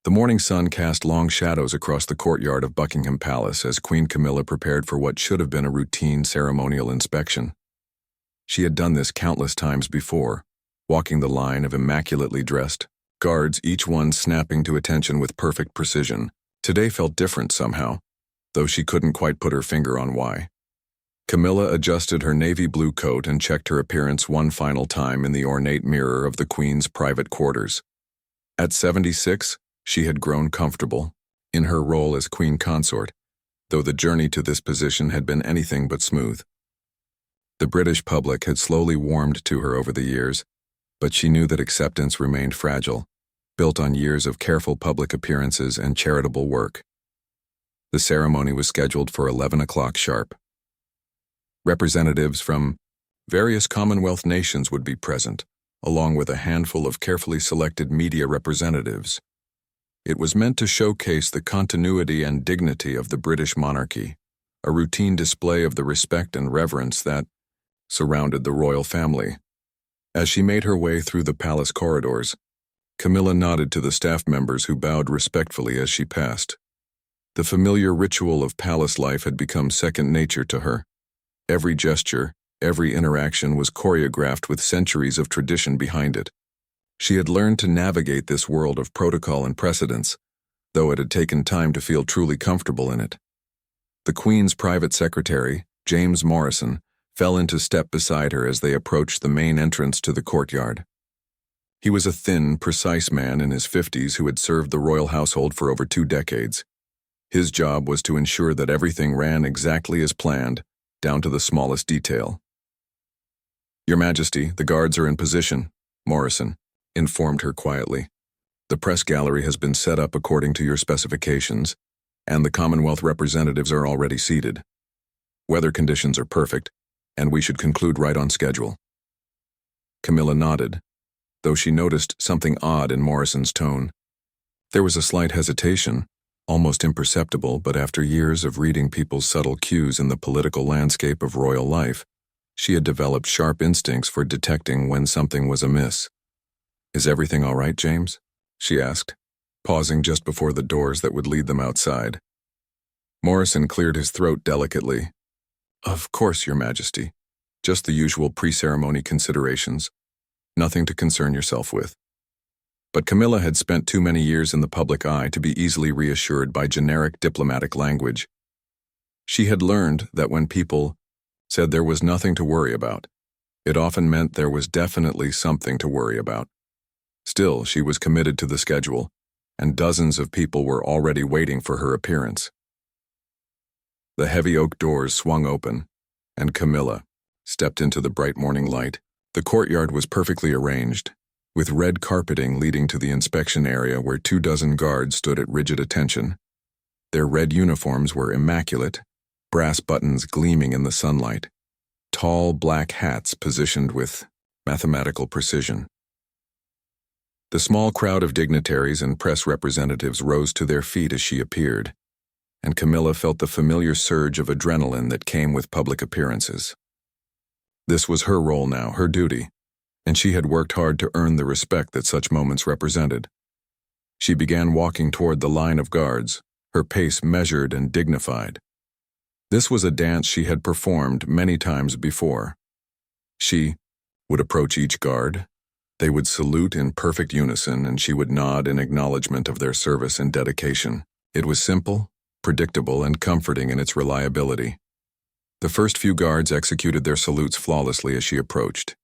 The morning sun cast long shadows across the courtyard of Buckingham Palace as Queen Camilla prepared for what should have been a routine ceremonial inspection. She had done this countless times before, walking the line of immaculately dressed guards, each one snapping to attention with perfect precision. Today felt different somehow, though she couldn't quite put her finger on why. Camilla adjusted her navy blue coat and checked her appearance one final time in the ornate mirror of the Queen's private quarters. At 76, she had grown comfortable in her role as Queen Consort, though the journey to this position had been anything but smooth. The British public had slowly warmed to her over the years, but she knew that acceptance remained fragile, built on years of careful public appearances and charitable work. The ceremony was scheduled for 11 o'clock sharp. Representatives from various Commonwealth nations would be present, along with a handful of carefully selected media representatives. It was meant to showcase the continuity and dignity of the British monarchy, a routine display of the respect and reverence that surrounded the royal family. As she made her way through the palace corridors, Camilla nodded to the staff members who bowed respectfully as she passed. The familiar ritual of palace life had become second nature to her. Every gesture, every interaction was choreographed with centuries of tradition behind it. She had learned to navigate this world of protocol and precedence, though it had taken time to feel truly comfortable in it. The Queen's private secretary, James Morrison, fell into step beside her as they approached the main entrance to the courtyard. He was a thin, precise man in his 50s who had served the royal household for over 2 decades. His job was to ensure that everything ran exactly as planned, down to the smallest detail. "Your Majesty, the guards are in position," Morrison informed her quietly. "The press gallery has been set up according to your specifications, and the Commonwealth representatives are already seated. Weather conditions are perfect, and we should conclude right on schedule." Camilla nodded, though she noticed something odd in Morrison's tone. There was a slight hesitation, almost imperceptible, but after years of reading people's subtle cues in the political landscape of royal life, she had developed sharp instincts for detecting when something was amiss. "Is everything all right, James?" she asked, pausing just before the doors that would lead them outside. Morrison cleared his throat delicately. "Of course, Your Majesty. Just the usual pre-ceremony considerations. Nothing to concern yourself with." But Camilla had spent too many years in the public eye to be easily reassured by generic diplomatic language. She had learned that when people said there was nothing to worry about, it often meant there was definitely something to worry about. Still, she was committed to the schedule, and dozens of people were already waiting for her appearance. The heavy oak doors swung open, and Camilla stepped into the bright morning light. The courtyard was perfectly arranged, with red carpeting leading to the inspection area where 24 guards stood at rigid attention. Their red uniforms were immaculate, brass buttons gleaming in the sunlight, tall black hats positioned with mathematical precision. The small crowd of dignitaries and press representatives rose to their feet as she appeared, and Camilla felt the familiar surge of adrenaline that came with public appearances. This was her role now, her duty, and she had worked hard to earn the respect that such moments represented. She began walking toward the line of guards, her pace measured and dignified. This was a dance she had performed many times before. She would approach each guard. They would salute in perfect unison, and she would nod in acknowledgement of their service and dedication. It was simple, predictable, and comforting in its reliability. The first few guards executed their salutes flawlessly as she approached.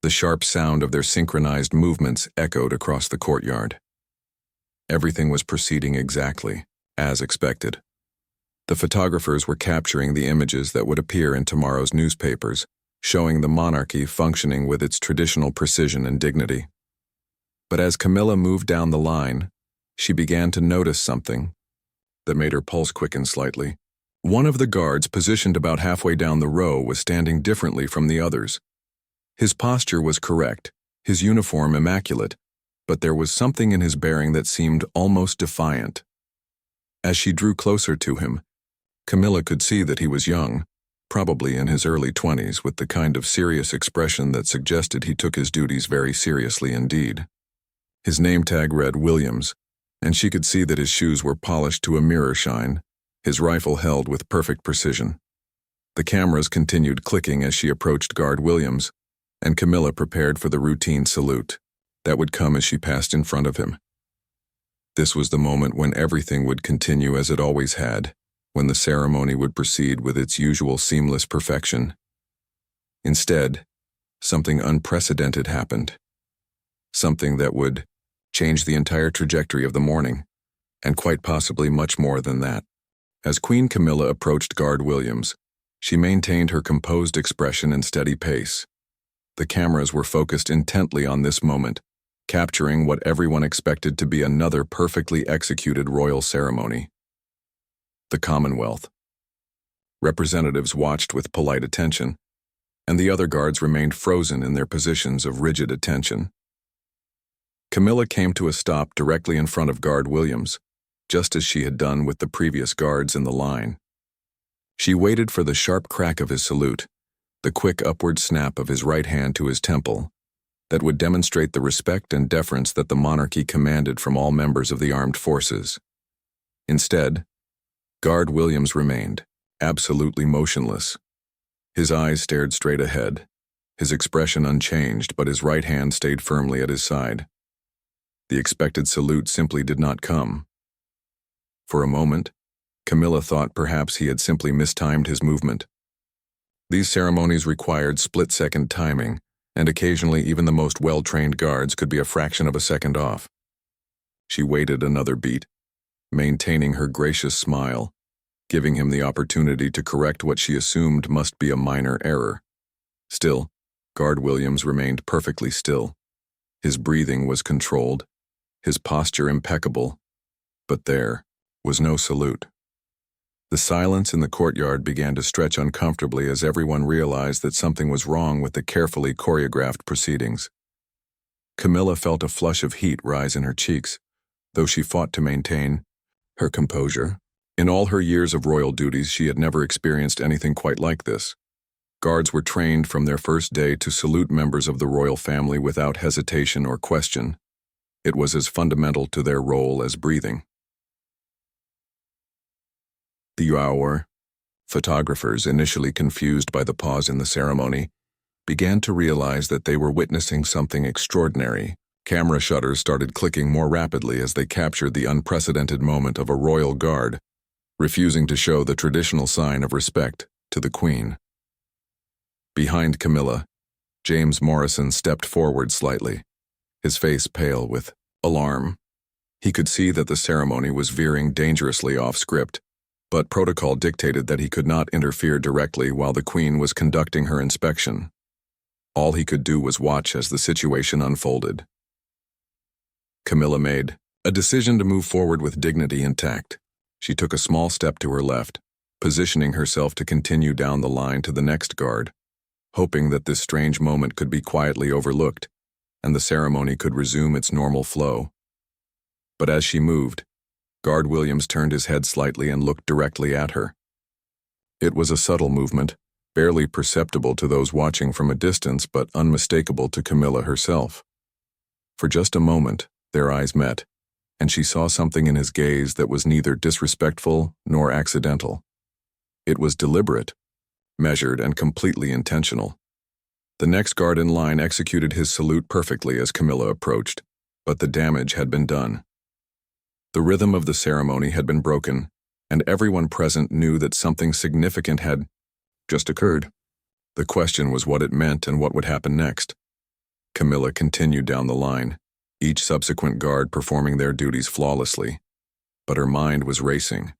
The sharp sound of their synchronized movements echoed across the courtyard. Everything was proceeding exactly as expected. The photographers were capturing the images that would appear in tomorrow's newspapers, showing the monarchy functioning with its traditional precision and dignity. But as Camilla moved down the line, she began to notice something that made her pulse quicken slightly. One of the guards, positioned about halfway down the row, was standing differently from the others. His posture was correct, his uniform immaculate, but there was something in his bearing that seemed almost defiant. As she drew closer to him, Camilla could see that he was young, probably in his early 20s, with the kind of serious expression that suggested he took his duties very seriously indeed. His name tag read Williams, and she could see that his shoes were polished to a mirror shine, his rifle held with perfect precision. The cameras continued clicking as she approached Guard Williams, and Camilla prepared for the routine salute that would come as she passed in front of him. This was the moment when everything would continue as it always had, when the ceremony would proceed with its usual seamless perfection. Instead, something unprecedented happened. Something that would change the entire trajectory of the morning, and quite possibly much more than that. As Queen Camilla approached Guard Williams, she maintained her composed expression and steady pace. The cameras were focused intently on this moment, capturing what everyone expected to be another perfectly executed royal ceremony. The Commonwealth. Representatives watched with polite attention, and the other guards remained frozen in their positions of rigid attention. Camilla came to a stop directly in front of Guard Williams, just as she had done with the previous guards in the line. She waited for the sharp crack of his salute, the quick upward snap of his right hand to his temple, that would demonstrate the respect and deference that the monarchy commanded from all members of the armed forces. Instead, Guard Williams remained, absolutely motionless. His eyes stared straight ahead, his expression unchanged, but his right hand stayed firmly at his side. The expected salute simply did not come. For a moment, Camilla thought perhaps he had simply mistimed his movement. These ceremonies required split-second timing, and occasionally even the most well-trained guards could be a fraction of a second off. She waited another beat, maintaining her gracious smile, giving him the opportunity to correct what she assumed must be a minor error. Still, Guard Williams remained perfectly still. His breathing was controlled, his posture impeccable, but there was no salute. The silence in the courtyard began to stretch uncomfortably as everyone realized that something was wrong with the carefully choreographed proceedings. Camilla felt a flush of heat rise in her cheeks, though she fought to maintain her composure. In all her years of royal duties, she had never experienced anything quite like this. Guards were trained from their first day to salute members of the royal family without hesitation or question. It was as fundamental to their role as breathing. The hour. Photographers, initially confused by the pause in the ceremony, began to realize that they were witnessing something extraordinary. Camera shutters started clicking more rapidly as they captured the unprecedented moment of a royal guard, refusing to show the traditional sign of respect to the Queen. Behind Camilla, James Morrison stepped forward slightly, his face pale with alarm. He could see that the ceremony was veering dangerously off script, but protocol dictated that he could not interfere directly while the Queen was conducting her inspection. All he could do was watch as the situation unfolded. Camilla made a decision to move forward with dignity and tact. She took a small step to her left, positioning herself to continue down the line to the next guard, hoping that this strange moment could be quietly overlooked and the ceremony could resume its normal flow. But as she moved, Guard Williams turned his head slightly and looked directly at her. It was a subtle movement, barely perceptible to those watching from a distance but unmistakable to Camilla herself. For just a moment, their eyes met, and she saw something in his gaze that was neither disrespectful nor accidental. It was deliberate, measured, and completely intentional. The next guard in line executed his salute perfectly as Camilla approached, but the damage had been done. The rhythm of the ceremony had been broken, and everyone present knew that something significant had just occurred. The question was what it meant and what would happen next. Camilla continued down the line, each subsequent guard performing their duties flawlessly, but her mind was racing.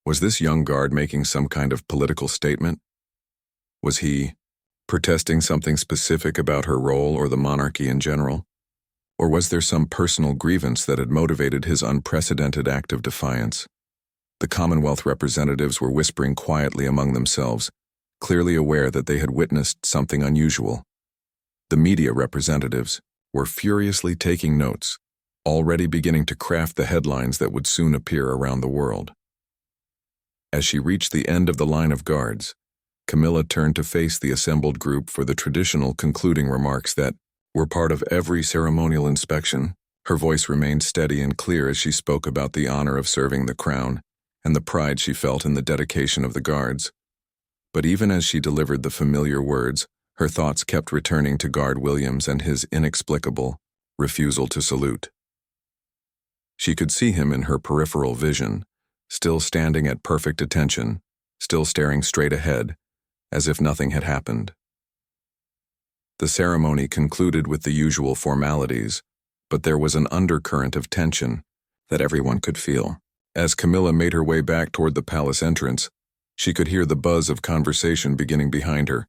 Was this young guard making some kind of political statement? Was he protesting something specific about her role or the monarchy in general? Or was there some personal grievance that had motivated his unprecedented act of defiance? The Commonwealth representatives were whispering quietly among themselves, clearly aware that they had witnessed something unusual. The media representatives were furiously taking notes, already beginning to craft the headlines that would soon appear around the world. As she reached the end of the line of guards, Camilla turned to face the assembled group for the traditional concluding remarks that were part of every ceremonial inspection. Her voice remained steady and clear as she spoke about the honor of serving the crown and the pride she felt in the dedication of the guards. But even as she delivered the familiar words, her thoughts kept returning to Guard Williams and his inexplicable refusal to salute. She could see him in her peripheral vision, still standing at perfect attention, still staring straight ahead, as if nothing had happened. The ceremony concluded with the usual formalities, but there was an undercurrent of tension that everyone could feel. As Camilla made her way back toward the palace entrance, she could hear the buzz of conversation beginning behind her,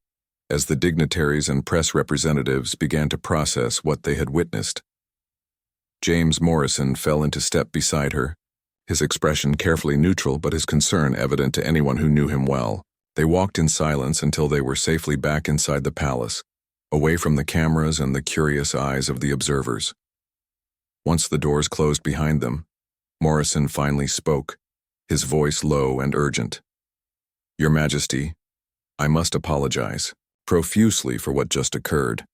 as the dignitaries and press representatives began to process what they had witnessed. James Morrison fell into step beside her, his expression carefully neutral but his concern evident to anyone who knew him well. They walked in silence until they were safely back inside the palace, away from the cameras and the curious eyes of the observers. Once the doors closed behind them, Morrison finally spoke, his voice low and urgent. "Your Majesty, I must apologize profusely for what just occurred.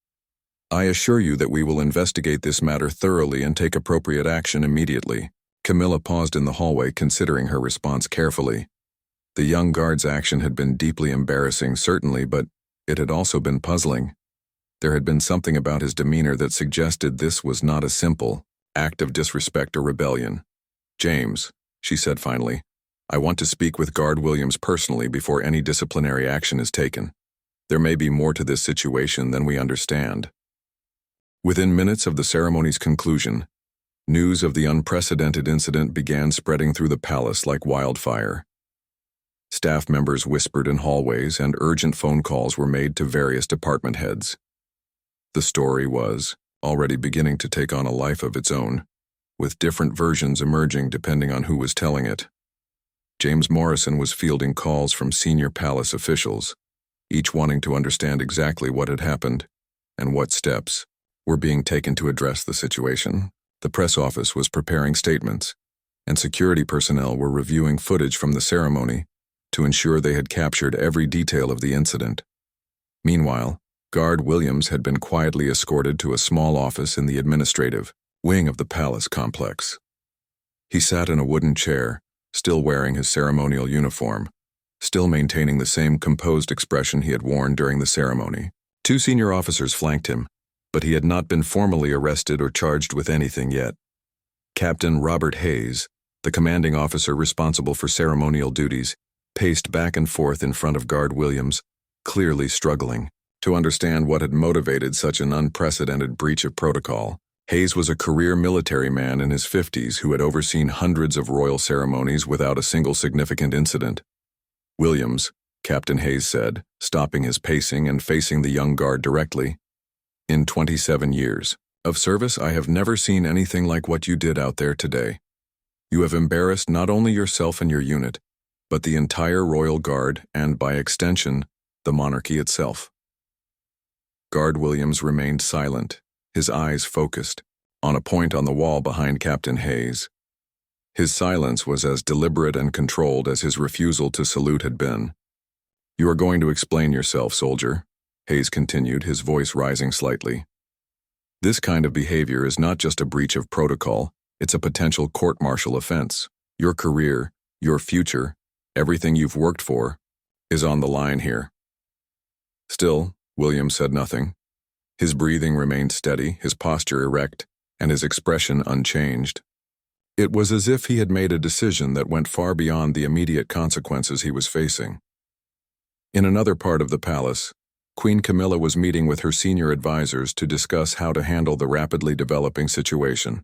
I assure you that we will investigate this matter thoroughly and take appropriate action immediately." Camilla paused in the hallway, considering her response carefully. The young guard's action had been deeply embarrassing, certainly, but it had also been puzzling. There had been something about his demeanor that suggested this was not a simple act of disrespect or rebellion. "James," she said finally, "I want to speak with Guard Williams personally before any disciplinary action is taken. There may be more to this situation than we understand." Within minutes of the ceremony's conclusion, news of the unprecedented incident began spreading through the palace like wildfire. Staff members whispered in hallways, and urgent phone calls were made to various department heads. The story was already beginning to take on a life of its own, with different versions emerging depending on who was telling it. James Morrison was fielding calls from senior palace officials, each wanting to understand exactly what had happened and what steps were being taken to address the situation. The press office was preparing statements, and security personnel were reviewing footage from the ceremony to ensure they had captured every detail of the incident. Meanwhile, Guard Williams had been quietly escorted to a small office in the administrative wing of the palace complex. He sat in a wooden chair, still wearing his ceremonial uniform, still maintaining the same composed expression he had worn during the ceremony. Two senior officers flanked him, but he had not been formally arrested or charged with anything yet. Captain Robert Hayes, the commanding officer responsible for ceremonial duties, paced back and forth in front of Guard Williams, clearly struggling to understand what had motivated such an unprecedented breach of protocol. Hayes was a career military man in his 50s who had overseen hundreds of royal ceremonies without a single significant incident. "Williams," Captain Hayes said, stopping his pacing and facing the young guard directly, "in 27 years of service, I have never seen anything like what you did out there today. You have embarrassed not only yourself and your unit, but the entire Royal Guard and, by extension, the monarchy itself." Guard Williams remained silent, his eyes focused on a point on the wall behind Captain Hayes. His silence was as deliberate and controlled as his refusal to salute had been. "You are going to explain yourself, soldier," Hayes continued, his voice rising slightly. "This kind of behavior is not just a breach of protocol, it's a potential court-martial offense. Your career, your future, everything you've worked for, is on the line here." Still, Williams said nothing. His breathing remained steady, his posture erect, and his expression unchanged. It was as if he had made a decision that went far beyond the immediate consequences he was facing. In another part of the palace, Queen Camilla was meeting with her senior advisors to discuss how to handle the rapidly developing situation.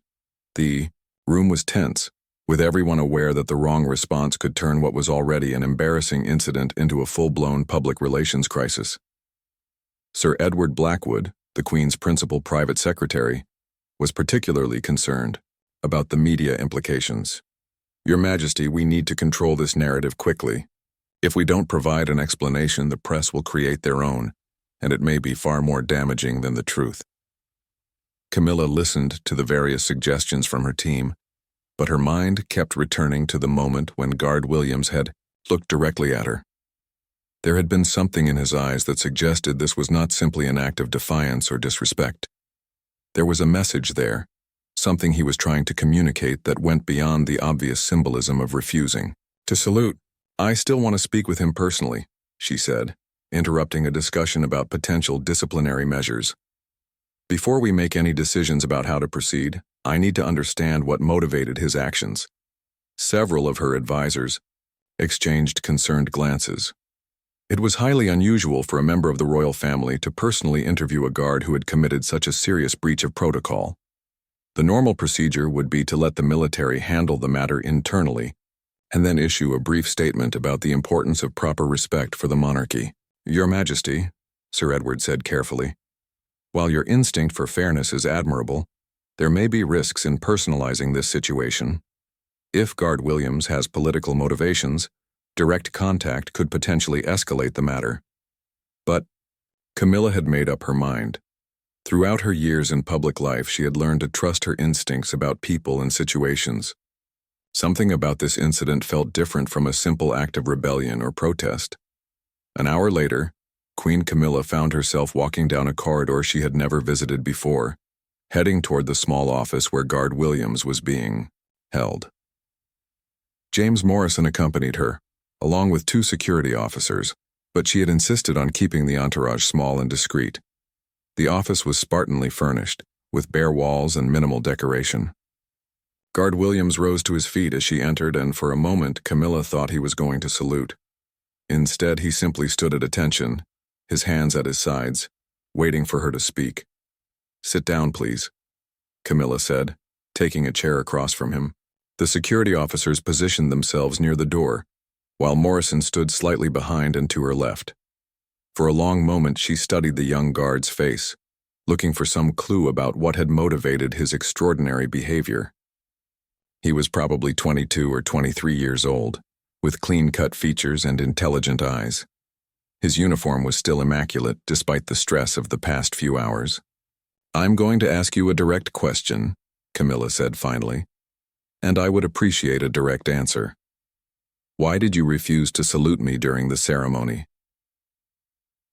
The room was tense, with everyone aware that the wrong response could turn what was already an embarrassing incident into a full-blown public relations crisis. Sir Edward Blackwood, the Queen's principal private secretary, was particularly concerned about the media implications. "Your Majesty, we need to control this narrative quickly. If we don't provide an explanation, the press will create their own, and it may be far more damaging than the truth." Camilla listened to the various suggestions from her team, but her mind kept returning to the moment when Guard Williams had looked directly at her. There had been something in his eyes that suggested this was not simply an act of defiance or disrespect. There was a message there, something he was trying to communicate that went beyond the obvious symbolism of refusing to salute. "I still want to speak with him personally," she said, interrupting a discussion about potential disciplinary measures. "Before we make any decisions about how to proceed, I need to understand what motivated his actions." Several of her advisors exchanged concerned glances. It was highly unusual for a member of the royal family to personally interview a guard who had committed such a serious breach of protocol. The normal procedure would be to let the military handle the matter internally, and then issue a brief statement about the importance of proper respect for the monarchy. "Your Majesty," Sir Edward said carefully, "while your instinct for fairness is admirable, there may be risks in personalizing this situation. If Guard Williams has political motivations, direct contact could potentially escalate the matter." But Camilla had made up her mind. Throughout her years in public life, she had learned to trust her instincts about people and situations. Something about this incident felt different from a simple act of rebellion or protest. An hour later, Queen Camilla found herself walking down a corridor she had never visited before, heading toward the small office where Guard Williams was being held. James Morrison accompanied her, along with 2 security officers, but she had insisted on keeping the entourage small and discreet. The office was spartanly furnished, with bare walls and minimal decoration. Guard Williams rose to his feet as she entered, and for a moment Camilla thought he was going to salute. Instead, he simply stood at attention, his hands at his sides, waiting for her to speak. "Sit down, please," Camilla said, taking a chair across from him. The security officers positioned themselves near the door, while Morrison stood slightly behind and to her left. For a long moment she studied the young guard's face, looking for some clue about what had motivated his extraordinary behavior. He was probably 22 or 23 years old, with clean-cut features and intelligent eyes. His uniform was still immaculate despite the stress of the past few hours. "I'm going to ask you a direct question," Camilla said finally, "and I would appreciate a direct answer. Why did you refuse to salute me during the ceremony?"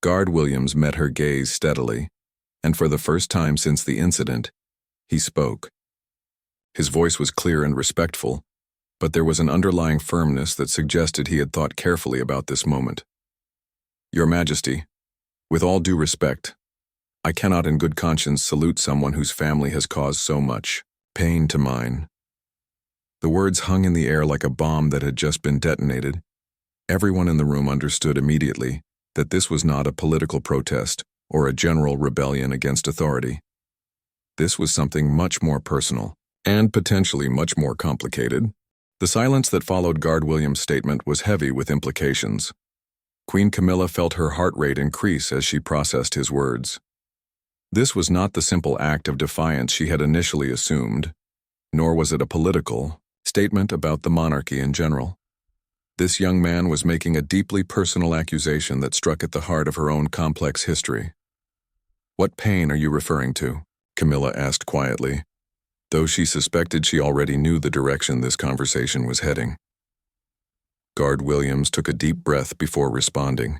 Guard Williams met her gaze steadily, and for the first time since the incident, he spoke. His voice was clear and respectful, but there was an underlying firmness that suggested he had thought carefully about this moment. "Your Majesty, with all due respect, I cannot in good conscience salute someone whose family has caused so much pain to mine." The words hung in the air like a bomb that had just been detonated. Everyone in the room understood immediately that this was not a political protest or a general rebellion against authority. This was something much more personal, and potentially much more complicated. The silence that followed Guard Williams' statement was heavy with implications. Queen Camilla felt her heart rate increase as she processed his words. This was not the simple act of defiance she had initially assumed, nor was it a political statement about the monarchy in general. This young man was making a deeply personal accusation that struck at the heart of her own complex history. "What pain are you referring to?" Camilla asked quietly, though she suspected she already knew the direction this conversation was heading. Guard Williams took a deep breath before responding,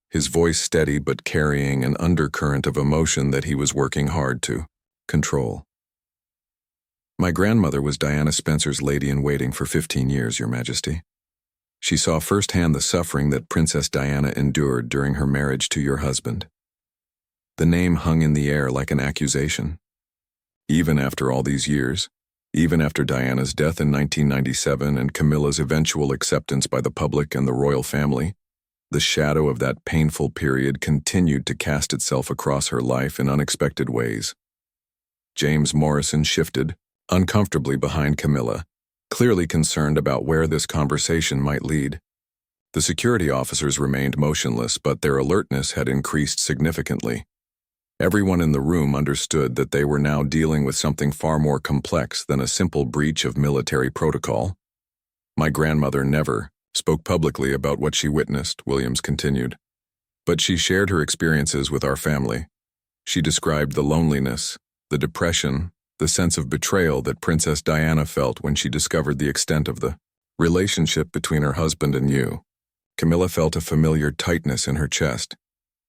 his voice steady but carrying an undercurrent of emotion that he was working hard to control. "My grandmother was Diana Spencer's lady-in-waiting for 15 years, Your Majesty. She saw firsthand the suffering that Princess Diana endured during her marriage to your husband." The name hung in the air like an accusation. Even after all these years, even after Diana's death in 1997 and Camilla's eventual acceptance by the public and the royal family, the shadow of that painful period continued to cast itself across her life in unexpected ways. James Morrison shifted, uncomfortably behind Camilla, clearly concerned about where this conversation might lead. The security officers remained motionless, but their alertness had increased significantly. Everyone in the room understood that they were now dealing with something far more complex than a simple breach of military protocol. "My grandmother never spoke publicly about what she witnessed," Williams continued, "but she shared her experiences with our family. She described the loneliness, the depression, the sense of betrayal that Princess Diana felt when she discovered the extent of the relationship between her husband and you." Camilla felt a familiar tightness in her chest.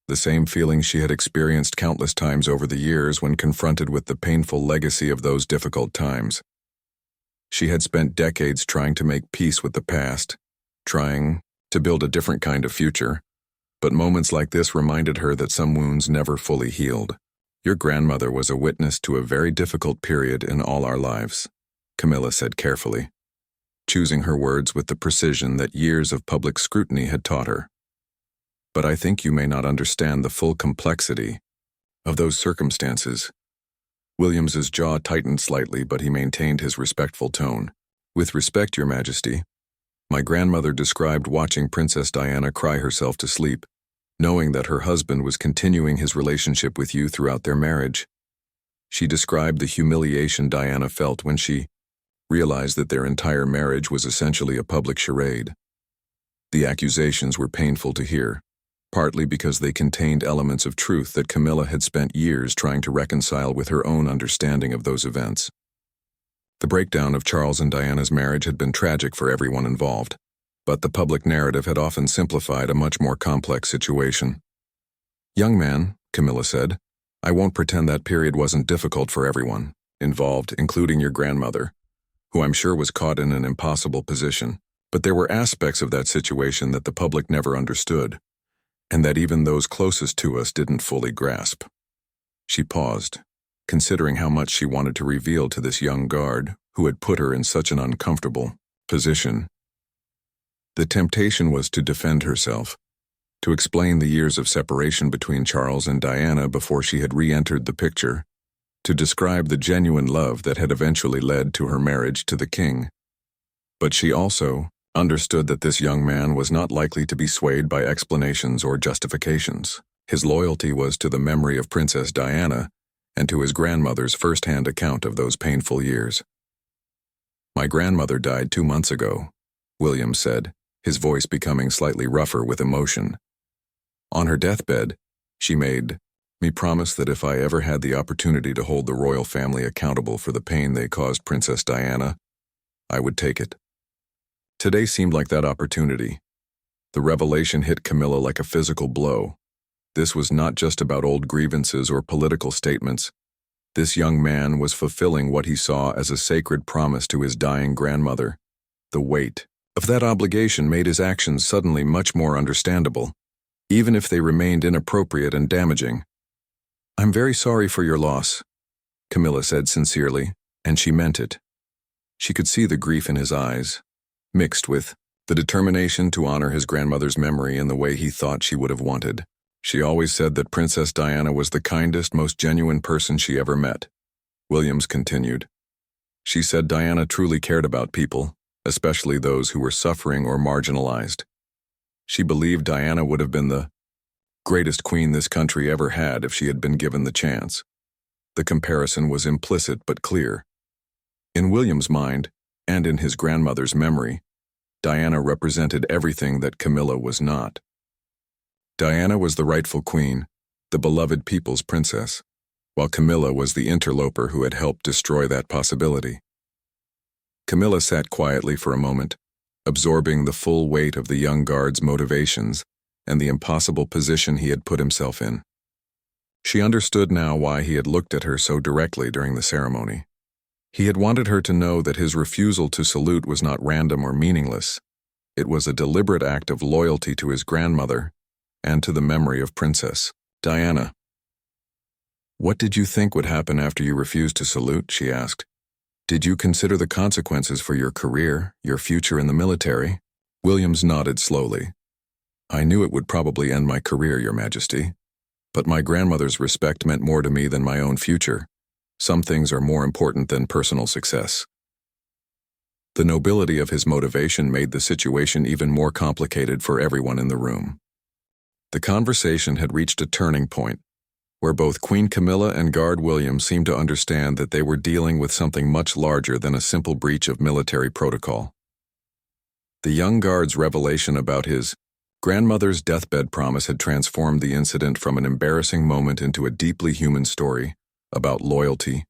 the same feeling she had experienced countless times over the years when confronted with the painful legacy of those difficult times. She had spent decades trying to make peace with the past, trying to build a different kind of future, but moments like this reminded her that some wounds never fully healed. Your grandmother was a witness to a very difficult period in all our lives, Camilla said carefully, choosing her words with the precision that years of public scrutiny had taught her. But I think you may not understand the full complexity of those circumstances. Williams's jaw tightened slightly, but he maintained his respectful tone. With respect, Your Majesty, my grandmother described watching Princess Diana cry herself to sleep, knowing that her husband was continuing his relationship with you throughout their marriage. She described the humiliation Diana felt when she realized that their entire marriage was essentially a public charade. The accusations were painful to hear, partly because they contained elements of truth that Camilla had spent years trying to reconcile with her own understanding of those events. The breakdown of Charles and Diana's marriage had been tragic for everyone involved, but the public narrative had often simplified a much more complex situation. Young man, Camilla said, I won't pretend that period wasn't difficult for everyone involved, including your grandmother, who I'm sure was caught in an impossible position. But there were aspects of that situation that the public never understood, and that even those closest to us didn't fully grasp. She paused, considering how much she wanted to reveal to this young guard who had put her in such an uncomfortable position. The temptation was to defend herself, to explain the years of separation between Charles and Diana before she had re-entered the picture, to describe the genuine love that had eventually led to her marriage to the king. But she also understood that this young man was not likely to be swayed by explanations or justifications. His loyalty was to the memory of Princess Diana and to his grandmother's first-hand account of those painful years. My grandmother died 2 months ago, William said, his voice becoming slightly rougher with emotion. On her deathbed, she made me promise that if I ever had the opportunity to hold the royal family accountable for the pain they caused Princess Diana, I would take it. Today seemed like that opportunity. The revelation hit Camilla like a physical blow. This was not just about old grievances or political statements. This young man was fulfilling what he saw as a sacred promise to his dying grandmother. The weight of that obligation made his actions suddenly much more understandable, even if they remained inappropriate and damaging. I'm very sorry for your loss, Camilla said sincerely, and she meant it. She could see the grief in his eyes, mixed with the determination to honor his grandmother's memory in the way he thought she would have wanted. She always said that Princess Diana was the kindest, most genuine person she ever met, Williams continued. She said Diana truly cared about people, especially those who were suffering or marginalized. She believed Diana would have been the greatest queen this country ever had if she had been given the chance. The comparison was implicit but clear. In William's mind, and in his grandmother's memory, Diana represented everything that Camilla was not. Diana was the rightful queen, the beloved people's princess, while Camilla was the interloper who had helped destroy that possibility. Camilla sat quietly for a moment, absorbing the full weight of the young guard's motivations and the impossible position he had put himself in. She understood now why he had looked at her so directly during the ceremony. He had wanted her to know that his refusal to salute was not random or meaningless. It was a deliberate act of loyalty to his grandmother and to the memory of Princess Diana. What did you think would happen after you refused to salute? She asked. Did you consider the consequences for your career, your future in the military? Williams nodded slowly. I knew it would probably end my career, Your Majesty. But my grandmother's respect meant more to me than my own future. Some things are more important than personal success. The nobility of his motivation made the situation even more complicated for everyone in the room. The conversation had reached a turning point, where both Queen Camilla and Guard William seemed to understand that they were dealing with something much larger than a simple breach of military protocol. The young guard's revelation about his grandmother's deathbed promise had transformed the incident from an embarrassing moment into a deeply human story about loyalty,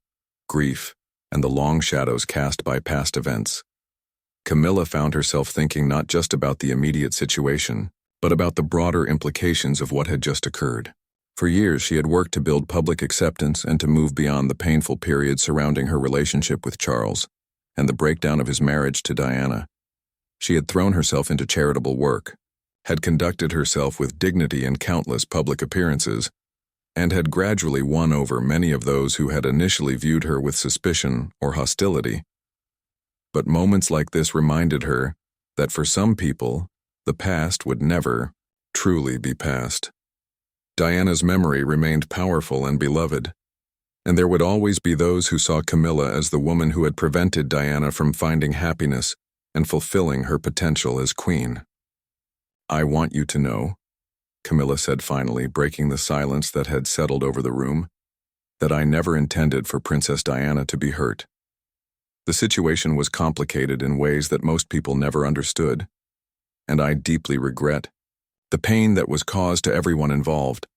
grief, and the long shadows cast by past events. Camilla found herself thinking not just about the immediate situation, but about the broader implications of what had just occurred. For years, she had worked to build public acceptance and to move beyond the painful period surrounding her relationship with Charles and the breakdown of his marriage to Diana. She had thrown herself into charitable work, had conducted herself with dignity in countless public appearances, and had gradually won over many of those who had initially viewed her with suspicion or hostility. But moments like this reminded her that for some people, the past would never truly be past. Diana's memory remained powerful and beloved, and there would always be those who saw Camilla as the woman who had prevented Diana from finding happiness and fulfilling her potential as queen. "I want you to know," Camilla said finally, breaking the silence that had settled over the room, "that I never intended for Princess Diana to be hurt. The situation was complicated in ways that most people never understood, and I deeply regret the pain that was caused to everyone involved."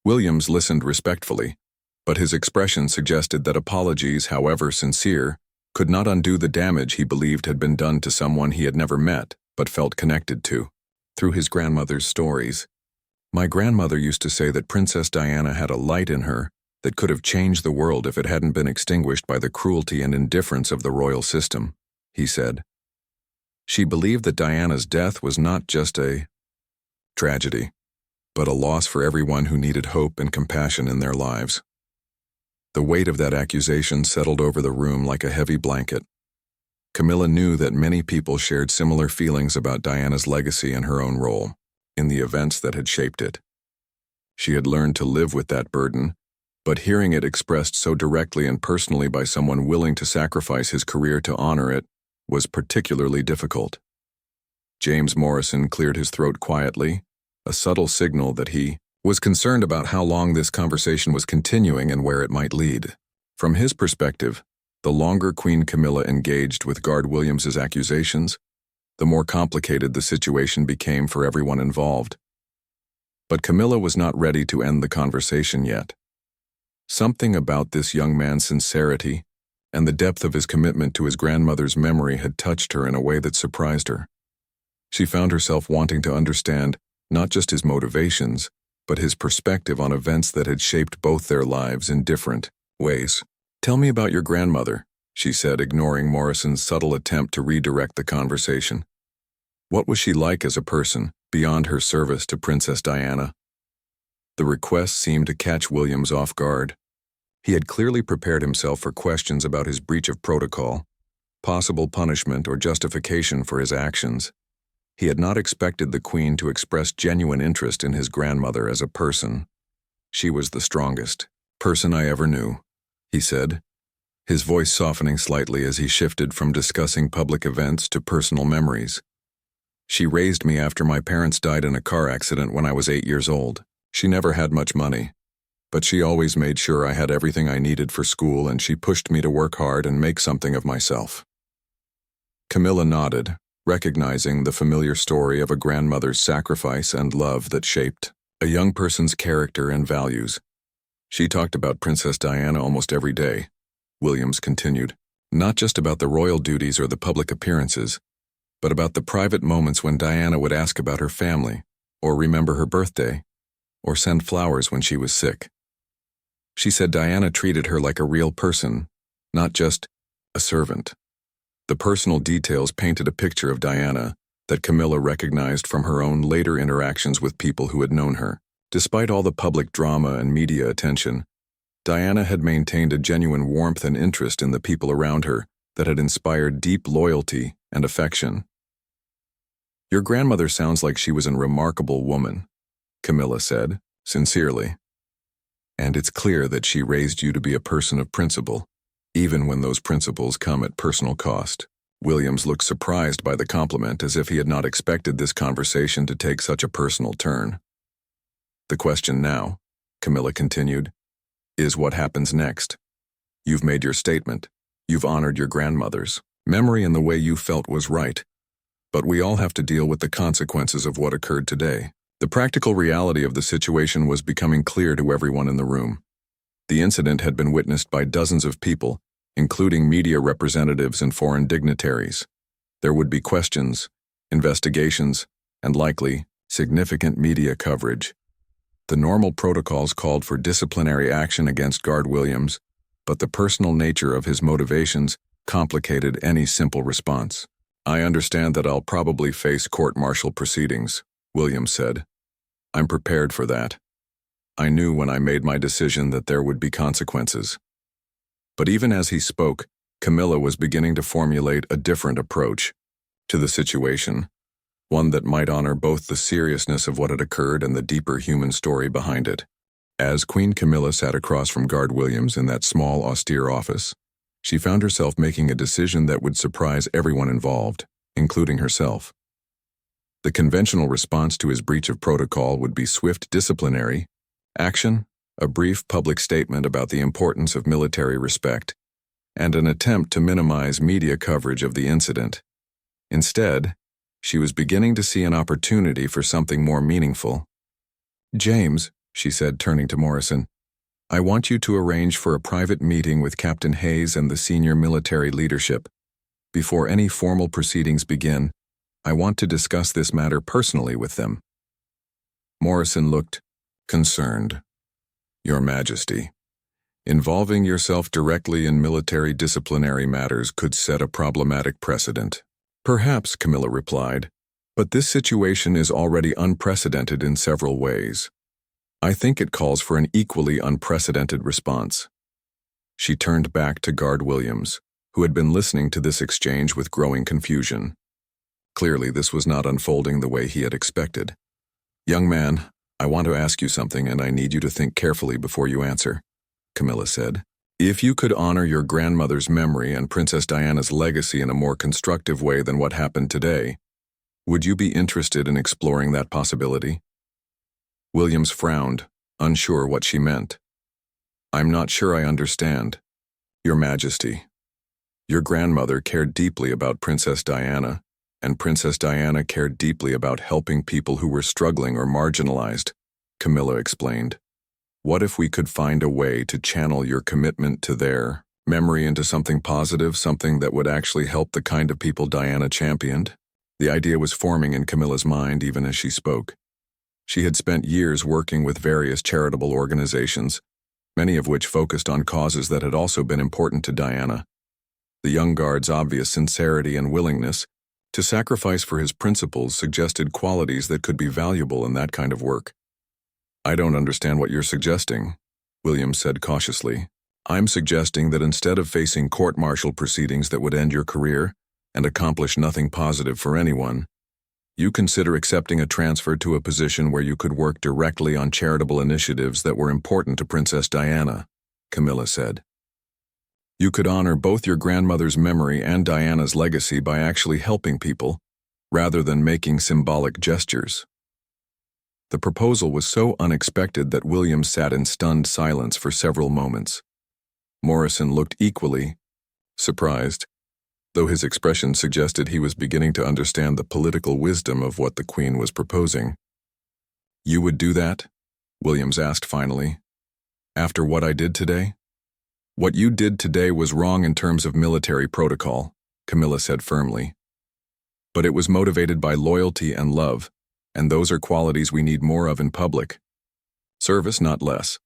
Williams listened respectfully, but his expression suggested that apologies, however sincere, could not undo the damage he believed had been done to someone he had never met but felt connected to. Through his grandmother's stories, "My grandmother used to say that Princess Diana had a light in her that could have changed the world if it hadn't been extinguished by the cruelty and indifference of the royal system," he said. She believed that Diana's death was not just a tragedy, but a loss for everyone who needed hope and compassion in their lives. The weight of that accusation settled over the room like a heavy blanket. Camilla knew that many people shared similar feelings about Diana's legacy and her own role in the events that had shaped it. She had learned to live with that burden, but hearing it expressed so directly and personally by someone willing to sacrifice his career to honor it was particularly difficult. James Morrison cleared his throat quietly, a subtle signal that he was concerned about how long this conversation was continuing and where it might lead. From his perspective, the longer Queen Camilla engaged with Guard Williams's accusations, the more complicated the situation became for everyone involved. But Camilla was not ready to end the conversation yet. Something about this young man's sincerity and the depth of his commitment to his grandmother's memory had touched her in a way that surprised her. She found herself wanting to understand not just his motivations, but his perspective on events that had shaped both their lives in different ways. "Tell me about your grandmother," she said, ignoring Morrison's subtle attempt to redirect the conversation. "What was she like as a person, beyond her service to Princess Diana?" The request seemed to catch Williams off guard. He had clearly prepared himself for questions about his breach of protocol, possible punishment or justification for his actions. He had not expected the Queen to express genuine interest in his grandmother as a person. "She was the strongest person I ever knew," he said, his voice softening slightly as he shifted from discussing public events to personal memories. "She raised me after my parents died in a car accident when I was 8 years old. She never had much money, but she always made sure I had everything I needed for school, and she pushed me to work hard and make something of myself." Camilla nodded, recognizing the familiar story of a grandmother's sacrifice and love that shaped a young person's character and values. "She talked about Princess Diana almost every day," Williams continued, "not just about the royal duties or the public appearances, but about the private moments when Diana would ask about her family, or remember her birthday, or send flowers when she was sick. She said Diana treated her like a real person, not just a servant." The personal details painted a picture of Diana that Camilla recognized from her own later interactions with people who had known her. Despite all the public drama and media attention, Diana had maintained a genuine warmth and interest in the people around her that had inspired deep loyalty and affection. "Your grandmother sounds like she was a remarkable woman," Camilla said, sincerely. "And it's clear that she raised you to be a person of principle, even when those principles come at personal cost." Williams looked surprised by the compliment, as if he had not expected this conversation to take such a personal turn. "The question now," Camilla continued, "is what happens next. You've made your statement. You've honored your grandmother's memory in the way you felt was right. But we all have to deal with the consequences of what occurred today." The practical reality of the situation was becoming clear to everyone in the room. The incident had been witnessed by dozens of people, including media representatives and foreign dignitaries. There would be questions, investigations, and likely Significant media coverage. The normal protocols called for disciplinary action against Guard Williams, but the personal nature of his motivations complicated any simple response. "I understand that I'll probably face court-martial proceedings," Williams said. "I'm prepared for that. I knew when I made my decision that there would be consequences." But even as he spoke, Camilla was beginning to formulate a different approach to the situation, one that might honor both the seriousness of what had occurred and the deeper human story behind it. As Queen Camilla sat across from Guard Williams in that small, austere office, she found herself making a decision that would surprise everyone involved, including herself. The conventional response to his breach of protocol would be swift disciplinary action, a brief public statement about the importance of military respect, and an attempt to minimize media coverage of the incident. Instead, she was beginning to see an opportunity for something more meaningful. "James," she said, turning to Morrison, "I want you to arrange for a private meeting with Captain Hayes and the senior military leadership. Before any formal proceedings begin, I want to discuss this matter personally with them." Morrison looked concerned. "Your Majesty, involving yourself directly in military disciplinary matters could set a problematic precedent." "Perhaps," Camilla replied, "but this situation is already unprecedented in several ways. I think it calls for an equally unprecedented response." She turned back to Guard Williams, who had been listening to this exchange with growing confusion. Clearly, this was not unfolding the way he had expected. "Young man, I want to ask you something, and I need you to think carefully before you answer," Camilla said. "If you could honor your grandmother's memory and Princess Diana's legacy in a more constructive way than what happened today, would you be interested in exploring that possibility?" Williams frowned, unsure what she meant. "I'm not sure I understand. Your Majesty, your grandmother cared deeply about Princess Diana, and Princess Diana cared deeply about helping people who were struggling or marginalized," Camilla explained. "What if we could find a way to channel your commitment to their memory into something positive, something that would actually help the kind of people Diana championed?" The idea was forming in Camilla's mind even as she spoke. She had spent years working with various charitable organizations, many of which focused on causes that had also been important to Diana. The young guard's obvious sincerity and willingness to sacrifice for his principles suggested qualities that could be valuable in that kind of work. "I don't understand what you're suggesting," Williams said cautiously. "I'm suggesting that instead of facing court-martial proceedings that would end your career and accomplish nothing positive for anyone, you consider accepting a transfer to a position where you could work directly on charitable initiatives that were important to Princess Diana," Camilla said. "You could honor both your grandmother's memory and Diana's legacy by actually helping people, rather than making symbolic gestures." The proposal was so unexpected that Williams sat in stunned silence for several moments. Morrison looked equally surprised, though his expression suggested he was beginning to understand the political wisdom of what the Queen was proposing. "You would do that?" Williams asked finally. "After what I did today?" "What you did today was wrong in terms of military protocol," Camilla said firmly. "But it was motivated by loyalty and love, and those are qualities we need more of in public. Service, not less.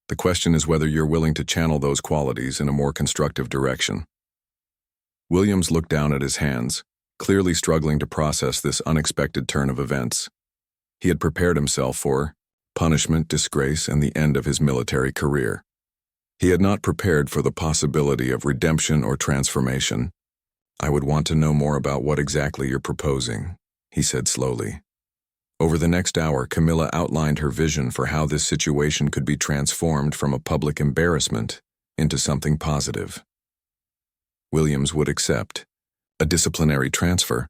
The question is whether you're willing to channel those qualities in a more constructive direction." Williams looked down at his hands, clearly struggling to process this unexpected turn of events. He had prepared himself for punishment, disgrace, and the end of his military career. He had not prepared for the possibility of redemption or transformation. "I would want to know more about what exactly you're proposing," he said slowly. Over the next hour, Camilla outlined her vision for how this situation could be transformed from a public embarrassment into something positive. Williams would accept a disciplinary transfer,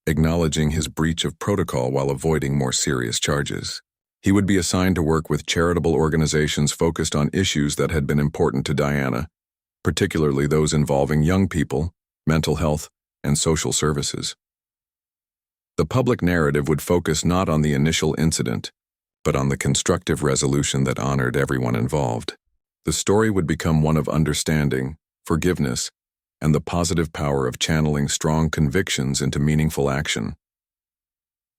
acknowledging his breach of protocol while avoiding more serious charges. He would be assigned to work with charitable organizations focused on issues that had been important to Diana, particularly those involving young people, mental health, and social services. The public narrative would focus not on the initial incident, but on the constructive resolution that honored everyone involved. The story would become one of understanding, forgiveness, and the positive power of channeling strong convictions into meaningful action.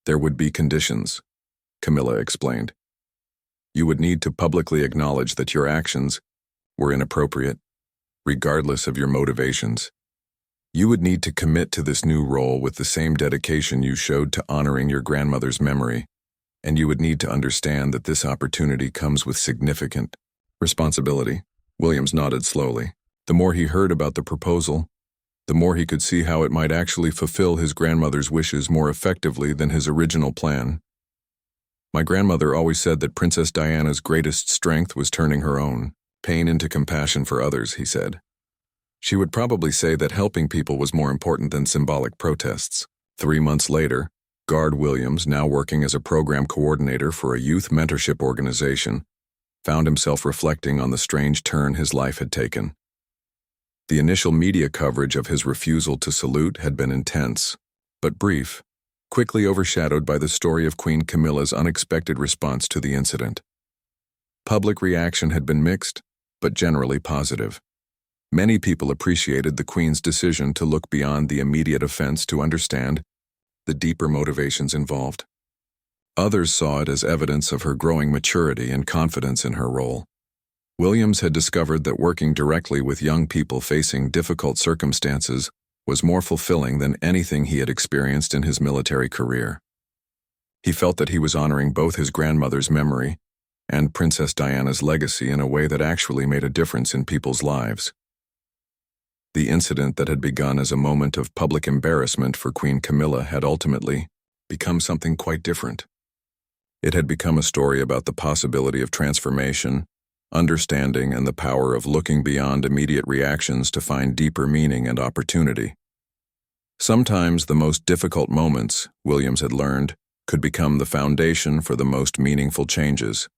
There would be conditions, Camilla explained. You would need to publicly acknowledge that your actions were inappropriate, regardless of your motivations. You would need to commit to this new role with the same dedication you showed to honoring your grandmother's memory, and you would need to understand that this opportunity comes with significant responsibility. Williams nodded slowly. The more he heard about the proposal, the more he could see how it might actually fulfill his grandmother's wishes more effectively than his original plan. My grandmother always said that Princess Diana's greatest strength was turning her own pain into compassion for others, he said. She would probably say that helping people was more important than symbolic protests. 3 months later, Guard Williams, now working as a program coordinator for a youth mentorship organization, found himself reflecting on the strange turn his life had taken. The initial media coverage of his refusal to salute had been intense, but brief, quickly overshadowed by the story of Queen Camilla's unexpected response to the incident. Public reaction had been mixed, but generally positive. Many people appreciated the Queen's decision to look beyond the immediate offense to understand the deeper motivations involved. Others saw it as evidence of her growing maturity and confidence in her role. Williams had discovered that working directly with young people facing difficult circumstances was more fulfilling than anything he had experienced in his military career. He felt that he was honoring both his grandmother's memory and Princess Diana's legacy in a way that actually made a difference in people's lives. The incident that had begun as a moment of public embarrassment for Queen Camilla had ultimately become something quite different. It had become a story about the possibility of transformation, understanding, and the power of looking beyond immediate reactions to find deeper meaning and opportunity. Sometimes the most difficult moments, Williams had learned, could become the foundation for the most meaningful changes.